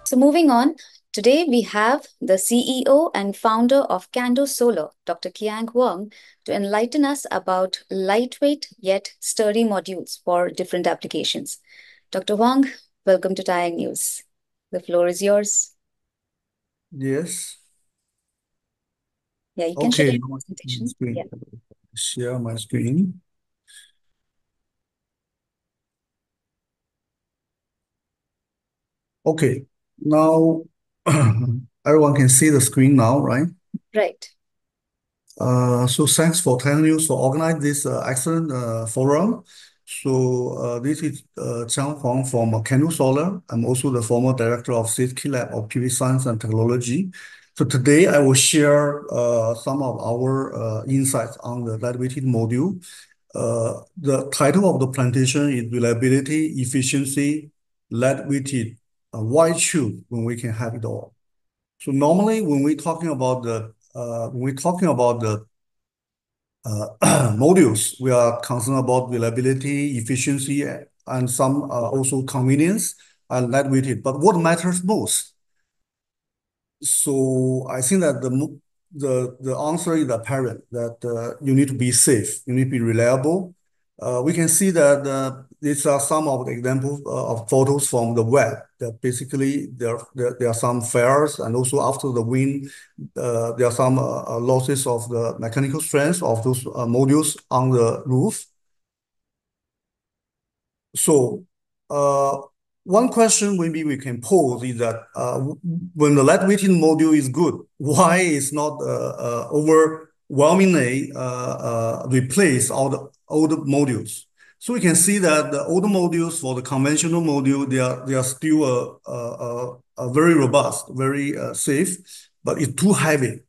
So moving on, today we have the CEO and founder of Cando Solar, Dr. Qiang Huang, to enlighten us about lightweight yet sturdy modules for different applications. Dr. Huang, welcome to TaiyangNews. The floor is yours. Yes. Yeah, you can share Okay. your Now my presentation. Yeah. screen. Share my screen. Okay. Now everyone can see the screen now, right? Right. So thanks for TaiyangNews for organizing this excellent forum. So this is Qiang Huang from Cando Solar. I'm also the former director of Safety Lab of PV Science and Technology. So today I will share some of our insights on the lightweighted module. The title of the presentation is Reliability, Efficiency, Lightweighted, Why choose when we can have it all? So normally when we're talking about the modules, we are concerned about reliability, efficiency, and some also convenience and lightweighted. But what matters most? So I think that the answer is apparent that you need to be safe, you need to be reliable. We can see that these are some of the examples of photos from the web. That basically there are some failures, and also after the wind, there are some losses of the mechanical strength of those modules on the roof. So, uh, one question maybe we can pose is that when the lightweighting module is good, why is not overwhelmingly replace all the old modules? So we can see that the old modules for the conventional module, they are still very robust, very safe, but it's too heavy.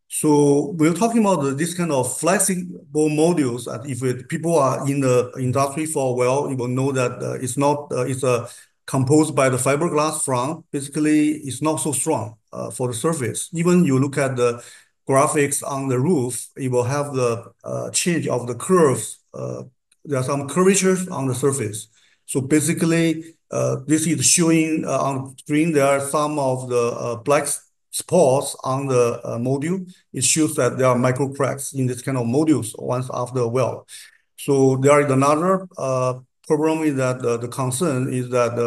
So we're talking about this kind of flexible modules. And if people are in the industry for a while, you will know that it's not it's composed by the fiberglass front. Basically, it's not so strong for the surface. Even you look at the graphics on the roof, it will have the change of the curves. There are some curvatures on the surface. So basically, this is showing on screen. There are some of the black spots on the module. It shows that there are micro cracks in this kind of modules once after a while. So there is another problem is that the concern is that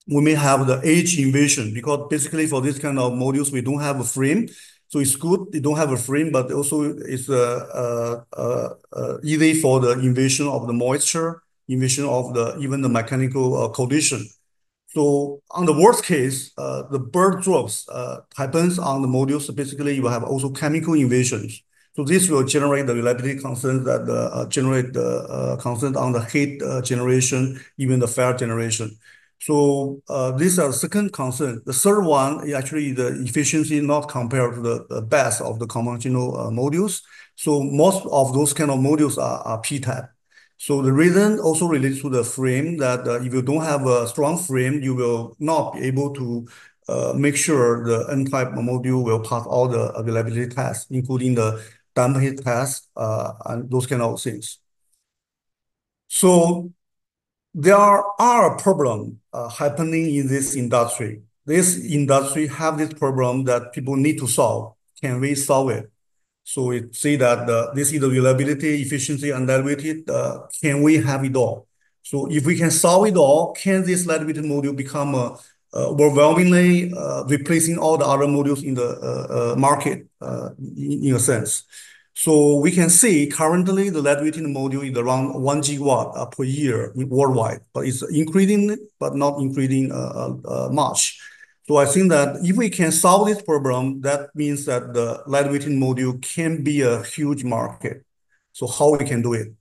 we may have the age invasion because basically for this kind of modules, we don't have a frame. So it's good, they don't have a frame, but also it's easy for the invasion of the moisture, invasion of the even the mechanical collision. So on the worst case, the bird drops happens on the modules. So basically, you will have also chemical invasions. So this will generate the reliability concerns that generate the concerns on the heat generation, even the fire generation. So these are the second concern. The third one is actually the efficiency not compared to the best of the conventional modules. So most of those kind of modules are P-type. So the reason also relates to the frame that if you don't have a strong frame, you will not be able to make sure the N-type module will pass all the availability tests, including the damp heat test and those kind of things. So there are problems happening in this industry. This industry have this problem that people need to solve. Can we solve it? So we see that this is the reliability, efficiency, and reliability. Can we have it all? So if we can solve it all, can this reliability module become overwhelmingly replacing all the other modules in the market in a sense? So we can see currently the reliability module is around 1 gigawatt per year worldwide, but it's increasing, but not increasing much. So I think that if we can solve this problem, that means that the lightweighting module can be a huge market. So how we can do it?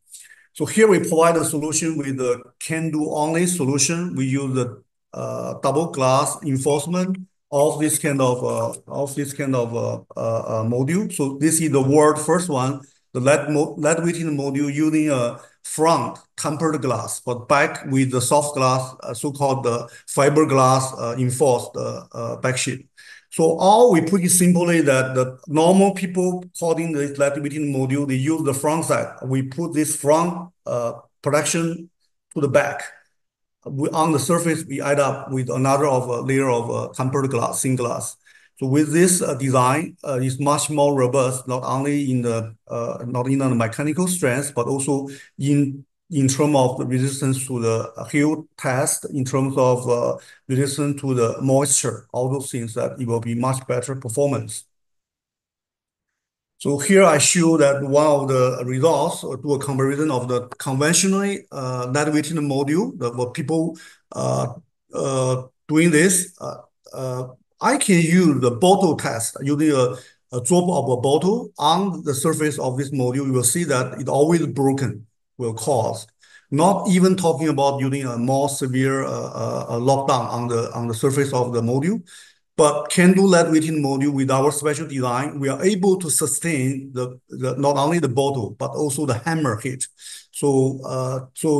So here we provide a solution with the can-do only solution. We use the double glass enforcement of this kind of module. So this is the world first one, the lightweighting module using a front tempered glass, but back with the soft glass, so-called the fiberglass enforced back sheet. So all we put it simply that the normal people calling the lightweighting module, they use the front side. We put this front protection to the back. on the surface, we add up with another of a layer of tempered glass, thin glass. So with this design, is much more robust, not in the mechanical strength, but also in terms of the resistance to the heat test, in terms of resistance to the moisture, all those things that it will be much better performance. So here I show that one of the results or do a comparison of the conventionally lightweighting module. What people uh, doing this, I can use the bottle test using a drop of a bottle on the surface of this module. You will see that it always broken will cause. Not even talking about using a more severe lockdown on the surface of the module. But Cando lightweighting module with our special design, we are able to sustain not only the bottle, but also the hammer hit. So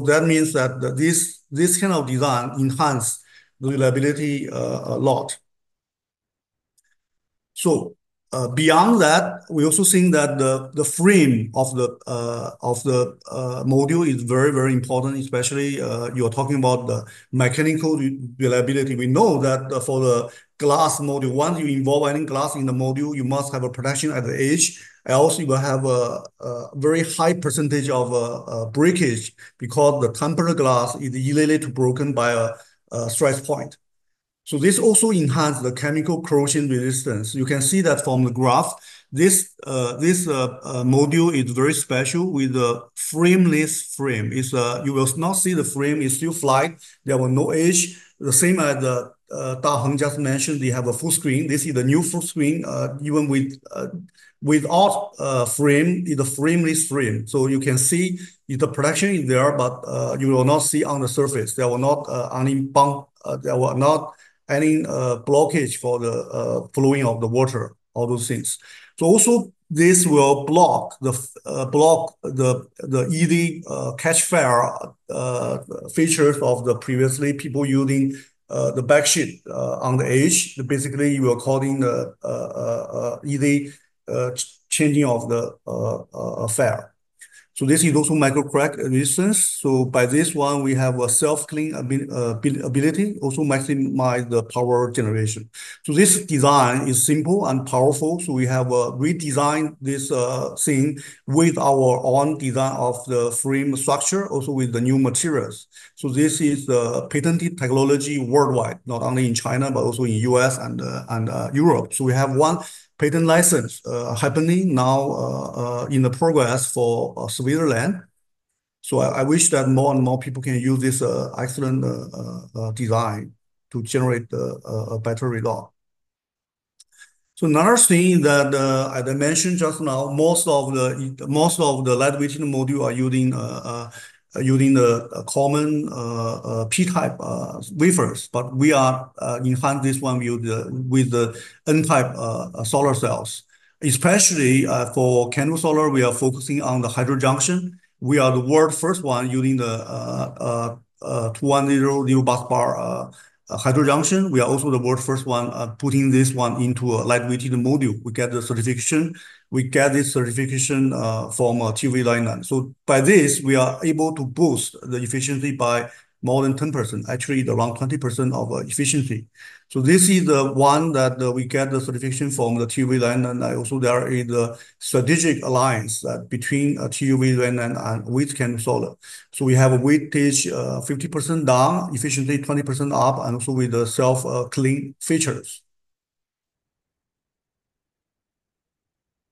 that means that this kind of design enhance the reliability a lot. So beyond that, we also think that the frame of the module is very, very important, especially you're talking about the mechanical reliability. We know that for the glass module, once you involve any glass in the module, you must have a protection at the edge. And also, you will have a very high percentage of breakage because the tempered glass is easily to broken by a stress point. So this also enhances the chemical corrosion resistance. You can see that from the graph. This module is very special with a frameless frame. You will not see the frame is still flat. There will no edge. The same as Da Heng just mentioned, they have a full screen. This is the new full screen, even without frame, it's a frameless frame. So you can see the protection is there, but you will not see on the surface. There will not any bump. There will not any blockage for the flowing of the water, all those things. So also this will block the easy catch fire features of the previously people using the backsheet on the edge. Basically, you are calling the easy changing of the fire. So this is also micro crack resistance. So by this one, we have a self-clean ability, also maximize the power generation. So this design is simple and powerful. So we have redesigned this thing with our own design of the frame structure, also with the new materials. So this is the patented technology worldwide, not only in China, but also in US and Europe. So we have one patent license happening now in the progress for Switzerland. So I wish that more and more people can use this excellent design to generate a better result. So another thing that, as I mentioned just now, most of the lightweighting module are using the common P-type wafers, but we are enhance this one with the N-type solar cells. Especially for Cando Solar, we are focusing on the hydrojunction. We are the world first one using the 2100 busbar hydrojunction. We are also the world first one putting this one into a lightweighted module. We get the certification. We get this certification from TUV line. So by this, we are able to boost the efficiency by more than 10%, actually around 20% of efficiency. So this is the one that we get the certification from the TUV line, and also there is a strategic alliance between TUV line and with Cando Solar. So we have a weightage 50% down, efficiency 20% up, and also with the self-clean features.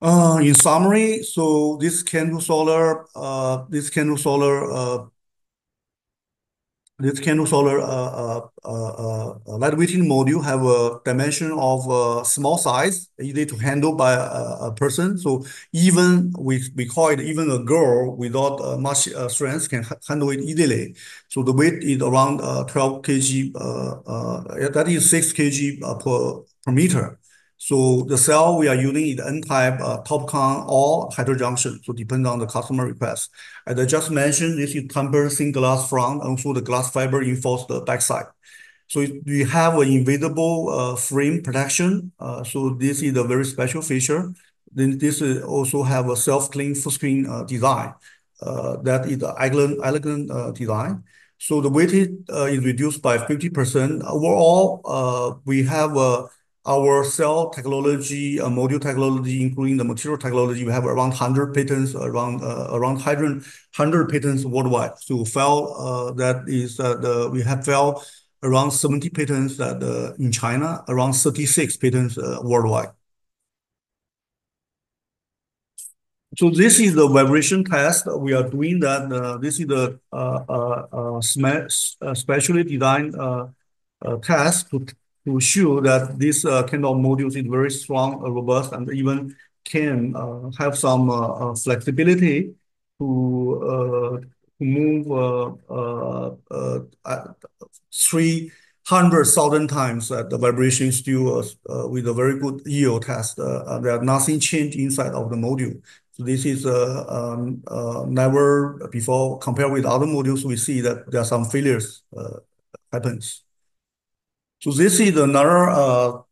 In summary, so this Cando Solar, lightweighting module have a dimension of small size, easy to handle by a person. So even we call it even a girl without much strength can handle it easily. So the weight is around 12 kg. That is 6 kg per meter. So the cell we are using is N-type TOPCon or hydrojunction. So depends on the customer request. As I just mentioned, this is tempered thin glass front, and also the glass fiber reinforce the backside. So we have an invisible frame protection. So this is a very special feature. Then this also have a self-clean full screen design. That is the elegant design. So the weightage is reduced by 50%. Overall, we have our cell technology, module technology, including the material technology. We have around 100 patents, around 100 patents worldwide. So we have filed around 70 patents that in China, around 36 patents worldwide. So this is the vibration test we are doing. That this is the specially designed test to show that this kind of modules is very strong, robust, and even can have some flexibility to move 300,000 times the vibration still with a very good yield test. There nothing changed inside of the module. So this is never before compared with other modules. We see that there are some failures happens. So this is another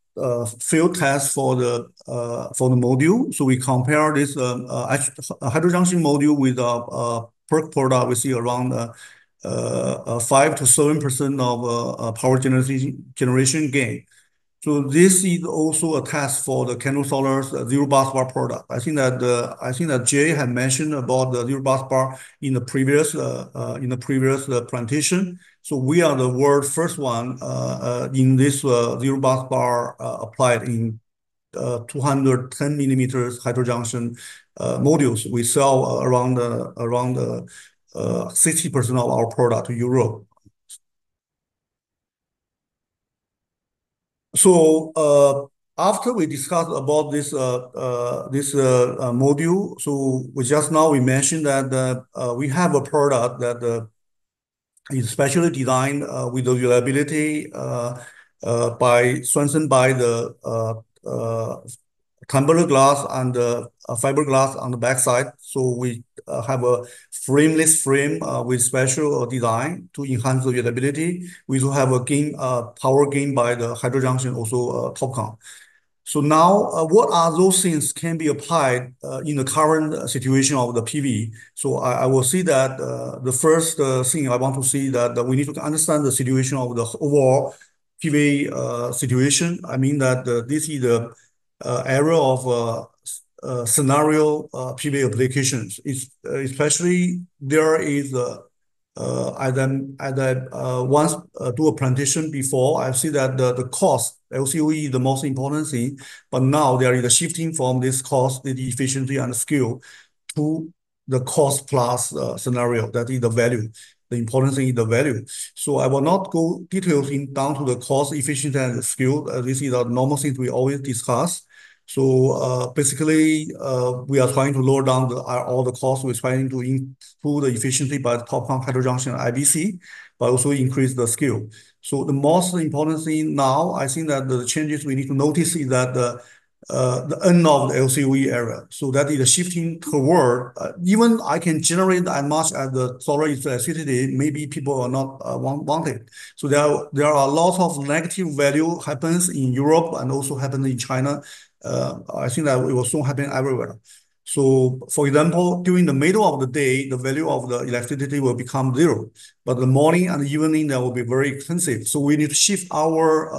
field test for the module. So we compare this hydrojunction module with a PERC product. We see around 5 to 7% of power generation gain. So this is also a test for the Cando Solar's zero bus bar product. I think that Jay had mentioned about the zero bus bar in the previous presentation. So we are the world first one in this zero bus bar applied in 210 millimeters hydrojunction modules. We sell around 60% of our product to Europe. So after we discussed about this module, so we mentioned that we have a product that is specially designed with the reliability by strengthened by the tumbler glass and fiberglass on the backside. So we have a frameless frame with special design to enhance the reliability. We do have a power gain by the hydrojunction, also TOPCon. So now, what are those things can be applied in the current situation of the PV? So I will see that the first thing I want to see that we need to understand the situation of the overall PV situation. I mean that this is the area of scenario PV applications. Especially there is as I once do a presentation before, I see that the cost, LCOE is the most important thing, but now there is a shifting from this cost, the efficiency and skill to the cost plus scenario. That is the value. The important thing is the value. So I will not go details down to the cost, efficiency, and skill. This is the normal things we always discuss. So basically, we are trying to lower down all the costs. We're trying to improve the efficiency by the TOPCon hydrojunction IBC, but also increase the skill. So the most important thing now, I think that the changes we need to notice is that the end of the LCOE era. So that is a shifting toward, even I can generate as much as the solar electricity, maybe people are not want it. So there are a lot of negative value happens in Europe and also happens in China. I think that it will soon happen everywhere. So, for example, during the middle of the day, the value of the electricity will become zero, but the morning and the evening that will be very expensive. So we need to shift our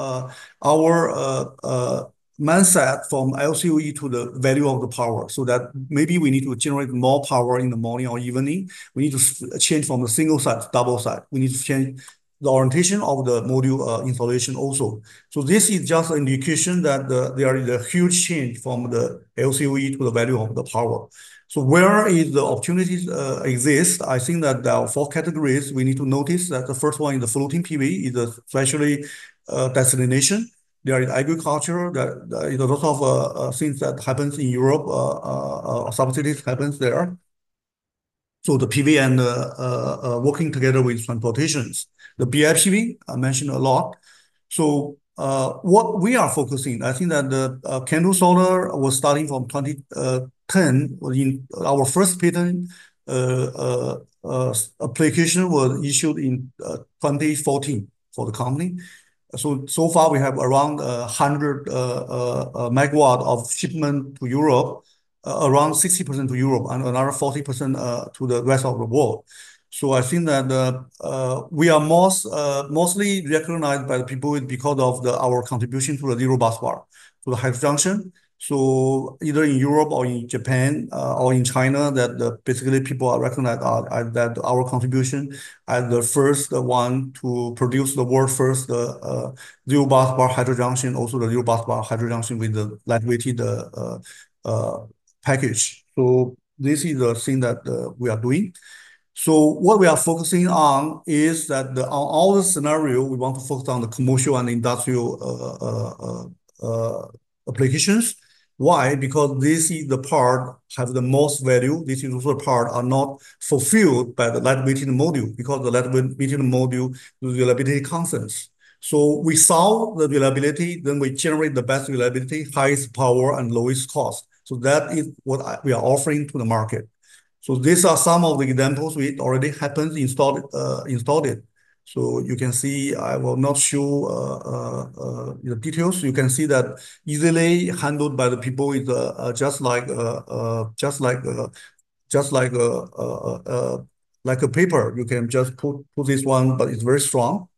mindset from LCOE to the value of the power, so that maybe we need to generate more power in the morning or evening. We need to change from the single side to double side. We need to change the orientation of the module installation also. So this is just an indication that there is a huge change from the LCOE to the value of the power. So where is the opportunities exist? I think that there are four categories we need to notice. That the first one is the floating PV, is especially desalination. There is agriculture. There is a lot of things that happens in Europe. Subsidies happens there. So the PV and working together with transportations. The BIPV I mentioned a lot. So what we are focusing, I think that the Cando Solar was starting from 2010. In our first patent application was issued in 2014 for the company. So far we have around 100 megawatt of shipment to Europe, around 60% to Europe, and another 40% to the rest of the world. So I think that we are mostly recognized by the people because of our contribution to the zero bus bar, to the hydrojunction. So either in Europe or in Japan or in China, that basically people are recognized that our contribution as the first one to produce the world first zero bus bar hydrojunction, also the zero bus bar hydrojunction with the lightweighted uh, package. So this is the thing that we are doing. So what we are focusing on is that on all the scenario, we want to focus on the commercial and industrial applications. Why? Because this is the part have the most value. This is also the part are not fulfilled by the lightweighted module because the lightweighted module reliability constants. So we solve the reliability, then we generate the best reliability, highest power, and lowest cost. So that is what we are offering to the market. So these are some of the examples which already happened installed it. So you can see, I will not show the details. You can see that easily handled by the people is just like a paper. You can just put this one, but it's very strong.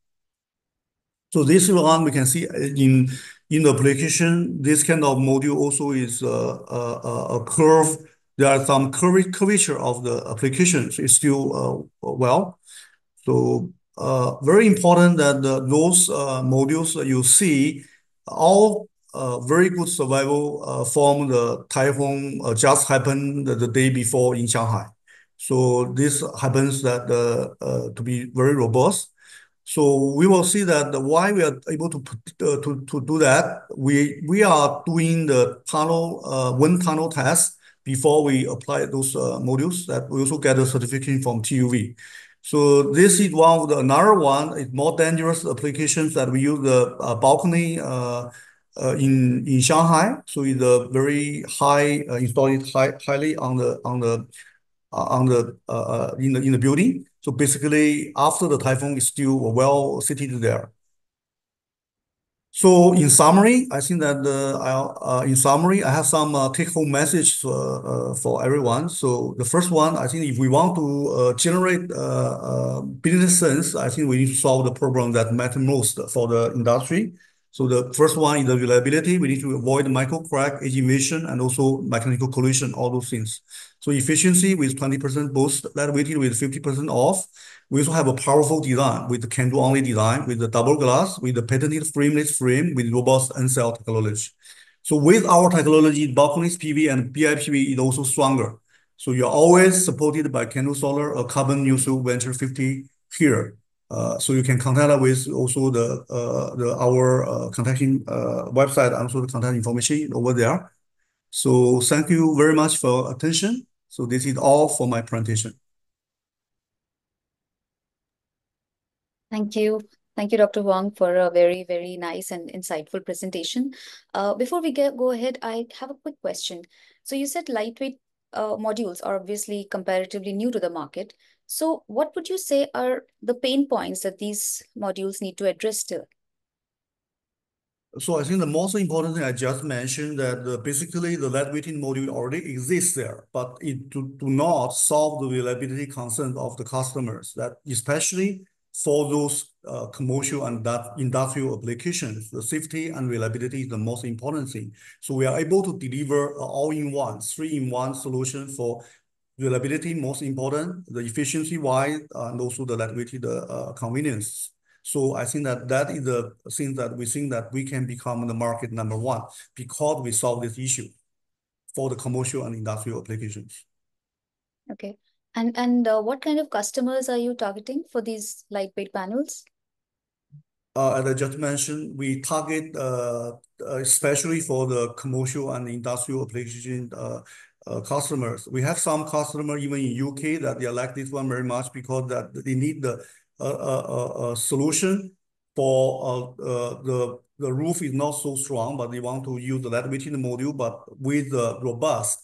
So this one we can see in the application, this kind of module also is a curve. There are some curvature of the applications. It's still well. So very important that those modules that you see all very good survival from the typhoon just happened the day before in Shanghai. So this happens that to be very robust. So we will see that why we are able to do that. We are doing the tunnel wind tunnel test before we apply those modules that we also get a certification from TUV. So this is one of the another one is more dangerous applications that we use the balcony in Shanghai. So it's a very high installed highly in the building. So basically, after the typhoon, is still well seated there. So in summary, I think that in summary, I have some take-home message for everyone. So the first one, I think if we want to generate business sense, I think we need to solve the problem that matter most for the industry. So the first one is the reliability. We need to avoid micro crack, edge emission, and also mechanical collision, all those things. So efficiency with 20% boost, lightweighting with 50% off. We also have a powerful design with the can-do only design, with the double glass, with the patented frameless frame, with robust N-cell technology. So with our technology, balconies PV and BIPV is also stronger. So you're always supported by Cando Solar, a carbon neutral venture 50 here. So you can contact us with also our contacting website and also the contact information over there. So thank you very much for attention. So this is all for my presentation. Thank you. Thank you, Dr. Huang, for a very, very nice and insightful presentation. Before we go ahead, I have a quick question. So you said lightweight modules are obviously comparatively new to the market. So what would you say are the pain points that these modules need to address still? So I think the most important thing I just mentioned that basically the lightweighting module already exists there, but it do not solve the reliability concerns of the customers. That especially for those commercial and that industrial applications, the safety and reliability is the most important thing. So we are able to deliver all-in-one, three-in-one solution for reliability, most important, the efficiency wise, and also the lightweighted convenience. So I think that that is the thing that we think that we can become the market number one because we solve this issue for the commercial and industrial applications. Okay. And what kind of customers are you targeting for these lightweight panels? As I just mentioned, we target especially for the commercial and industrial application customers. We have some customer even in UK that they like this one very much because that they need the solution for the roof is not so strong, but they want to use the lightweighting module, but with the robust,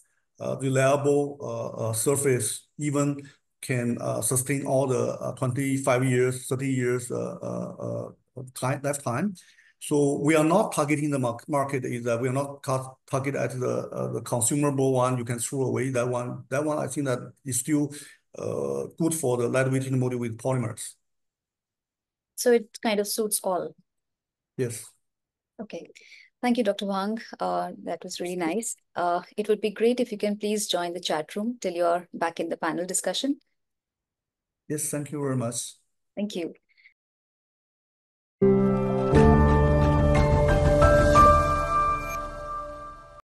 reliable surface, even can sustain all the 25 years, 30 years lifetime. So we are not targeting the market is that we are not target at the consumable one. You can throw away that one. That one I think that is still good for the lightweighting module with polymers. So it kind of suits all. Yes. Okay. Thank you, Dr. Huang. That was really nice. It would be great if you can please join the chat room till you're back in the panel discussion. Yes, thank you very much. Thank you.